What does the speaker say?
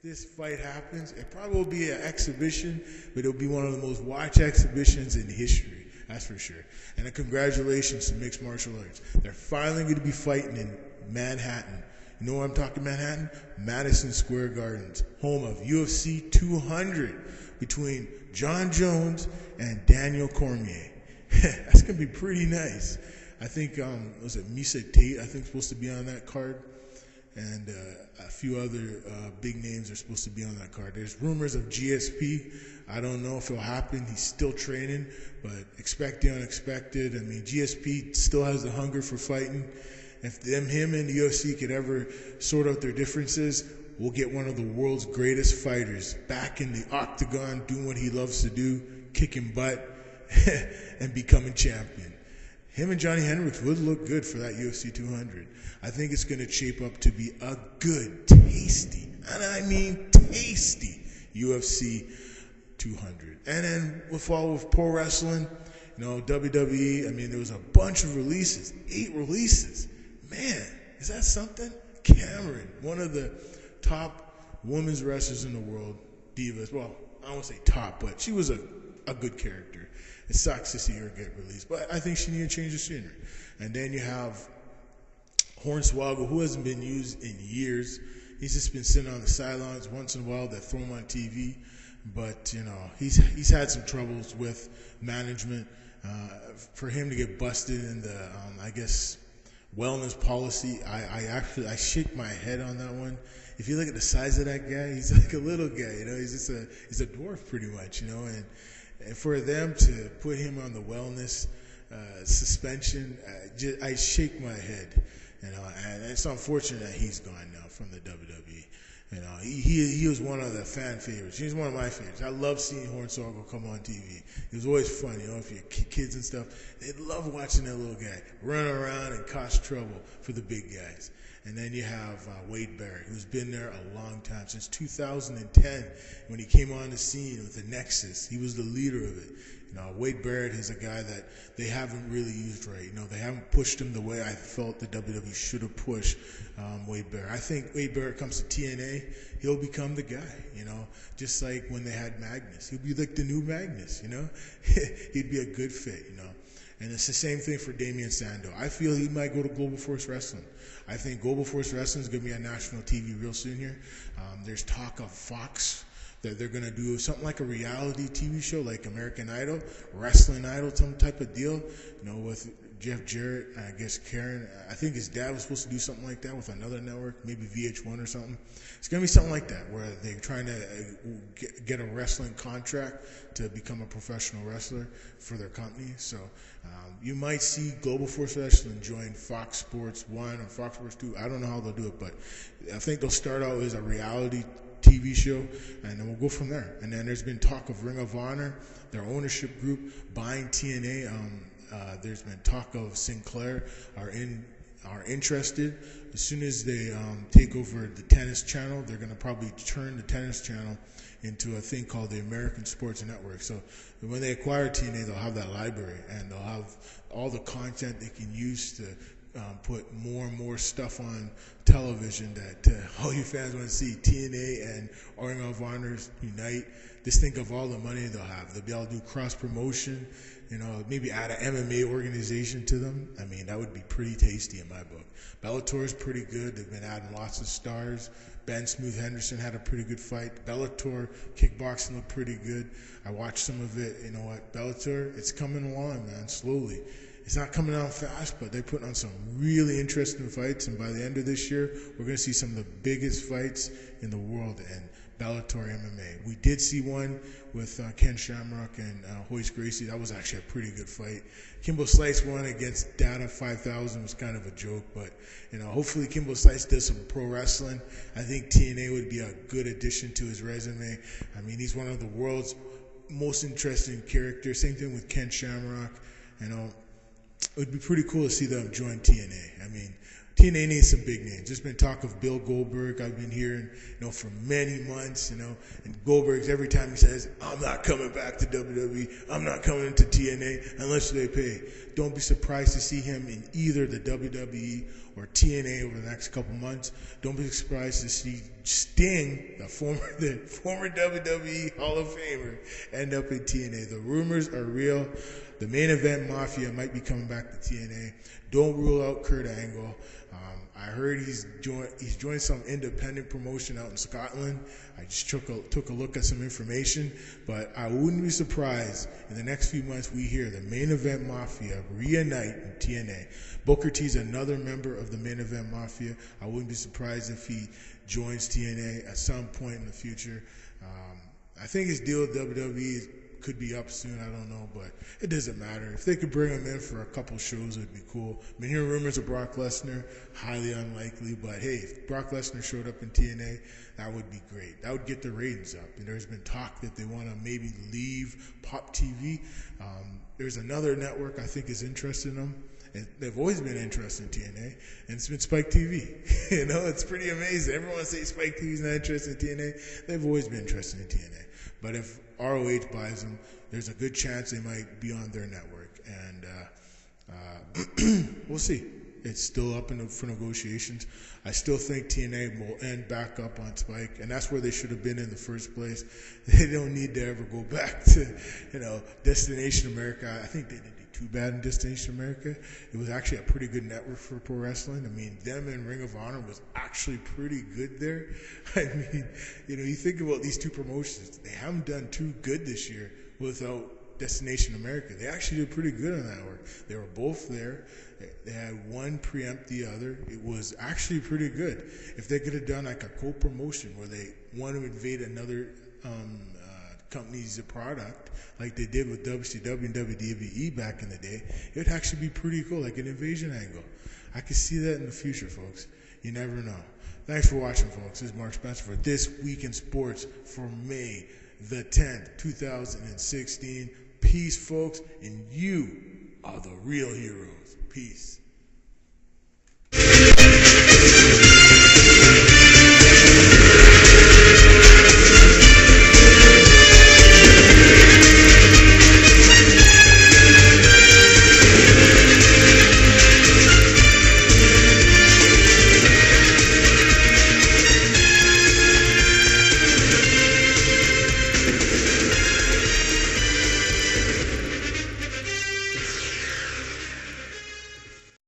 this fight happens, it probably will be an exhibition, but it'll be one of the most watched exhibitions in history. That's for sure. And congratulations to mixed martial arts. They're finally going to be fighting in Manhattan. You know what I'm talking Manhattan? Madison Square Gardens, home of UFC 200 between John Jones and Daniel Cormier. That's going to be pretty nice. I think, was it Misa Tate, I think, supposed to be on that card. And a few other big names are supposed to be on that card. There's rumors of GSP. I don't know if it'll happen. He's still training, but expect the unexpected. I mean, GSP still has the hunger for fighting. If him and the UFC could ever sort out their differences, we'll get one of the world's greatest fighters back in the octagon, doing what he loves to do, kicking butt, and becoming champion. Him and Johnny Hendricks would look good for that UFC 200. I think it's going to shape up to be a good, tasty, and I mean tasty, UFC 200. And then we'll follow with pro wrestling. You know, WWE, I mean, there was a bunch of releases, 8 releases. Man, is that something? Cameron, one of the top women's wrestlers in the world, divas. Well, I don't want to say top, but she was a good character. It sucks to see her get released, but I think she needed to change the scenery. And then you have Hornswoggle, who hasn't been used in years. He's just been sitting on the sidelines. Once in a while, they throw him on TV. But, you know, he's had some troubles with management. For him to get busted in the, I guess, wellness policy, I shake my head on that one. If you look at the size of that guy, he's like a little guy, you know. He's a dwarf pretty much, you know. And for them to put him on the wellness suspension, I shake my head, you know. And it's unfortunate that he's gone now from the WWE. You know, he was one of the fan favorites. He's one of my favorites. I love seeing Hornswoggle come on TV. It was always fun, you know, if you kids and stuff, they love watching that little guy run around and cause trouble for the big guys. And then you have Wade Barrett, who's been there a long time, since 2010, when he came on the scene with the Nexus. He was the leader of it. You know, Wade Barrett is a guy that they haven't really used right. You know, they haven't pushed him the way I felt the WWE should have pushed Wade Barrett. I think Wade Barrett comes to TNA, he'll become the guy, you know, just like when they had Magnus. He'll be like the new Magnus, you know. He'd be a good fit, you know. And it's the same thing for Damian Sandow. I feel he might go to Global Force Wrestling. I think Global Force Wrestling is going to be on national TV real soon here. There's talk of Fox that they're going to do something like a reality TV show, like American Idol, Wrestling Idol, some type of deal, you know, with Jeff Jarrett, I guess Karen. I think his dad was supposed to do something like that with another network, maybe VH1 or something. It's going to be something like that, where they're trying to get a wrestling contract to become a professional wrestler for their company. So you might see Global Force Wrestling join Fox Sports 1 or Fox Sports 2. I don't know how they'll do it, but I think they'll start out as a reality TV show, and then we'll go from there. And then there's been talk of Ring of Honor, their ownership group, buying TNA. There's been talk of Sinclair are interested. As soon as they take over the tennis channel, they're going to probably turn the tennis channel into a thing called the American Sports Network. So when they acquire TNA, they'll have that library, and they'll have all the content they can use to put more and more stuff on television that all you fans want to see. TNA and Ring of Honor unite. Just think of all the money they'll have. They'll be able to do cross promotion, you know, maybe add an MMA organization to them. I mean, that would be pretty tasty in my book. Bellator is pretty good. They've been adding lots of stars. Ben Smooth Henderson had a pretty good fight. Bellator kickboxing looked pretty good. I watched some of it. You know what? Bellator, it's coming along, man, slowly. It's not coming out fast, but they're putting on some really interesting fights. And by the end of this year, we're going to see some of the biggest fights in the world in Bellator MMA. We did see one with Ken Shamrock and Hoist Gracie. That was actually a pretty good fight. Kimbo Slice won against Data 5000. Was kind of a joke, but you know, hopefully Kimbo Slice does some pro wrestling. I think TNA would be a good addition to his resume. I mean, he's one of the world's most interesting characters. Same thing with Ken Shamrock. You know, it would be pretty cool to see them join TNA. I mean, TNA needs some big names. There's been talk of Bill Goldberg. I've been hearing, you know, for many months, you know, and Goldberg's every time he says, I'm not coming back to WWE, I'm not coming to TNA unless they pay. Don't be surprised to see him in either the WWE or TNA over the next couple months. Don't be surprised to see Sting, the former WWE Hall of Famer, end up in TNA. The rumors are real. The Main Event Mafia might be coming back to TNA. Don't rule out Kurt Angle. I heard he's joined some independent promotion out in Scotland. I just took a look at some information, but I wouldn't be surprised in the next few months we hear the Main Event Mafia reunite in TNA. Booker T's another member of the Main Event Mafia. I wouldn't be surprised if he joins TNA at some point in the future. I think his deal with WWE could be up soon, I don't know, but it doesn't matter. If they could bring him in for a couple shows, it would be cool. I've been hearing rumors of Brock Lesnar, highly unlikely, but hey, if Brock Lesnar showed up in TNA, that would be great. That would get the ratings up. And there's been talk that they want to maybe leave Pop TV. There's another network I think is interested in them. And they've always been interested in TNA, and it's been Spike TV. You know, it's pretty amazing. Everyone says Spike TV's not interested in TNA. They've always been interested in TNA. But if ROH buys them, there's a good chance they might be on their network. And we'll see. It's still up for negotiations. I still think TNA will end back up on Spike, and that's where they should have been in the first place. They don't need to ever go back to, Destination America. I think they didn't do too bad in Destination America. It was actually a pretty good network for pro wrestling. I mean, them and Ring of Honor was actually pretty good there. I mean, you think about these two promotions. They haven't done too good this year without Destination America. They actually did pretty good on that work. They were both there. They had one preempt the other. It was actually pretty good. If they could have done like a co-promotion where they want to invade another company's product, like they did with WCW and WWE back in the day, it would actually be pretty cool, like an invasion angle. I could see that in the future, folks. You never know. Thanks for watching, folks. This is Mark Spencer for This Week in Sports for May the 10th, 2016. Peace, folks, and you are the real heroes. Peace.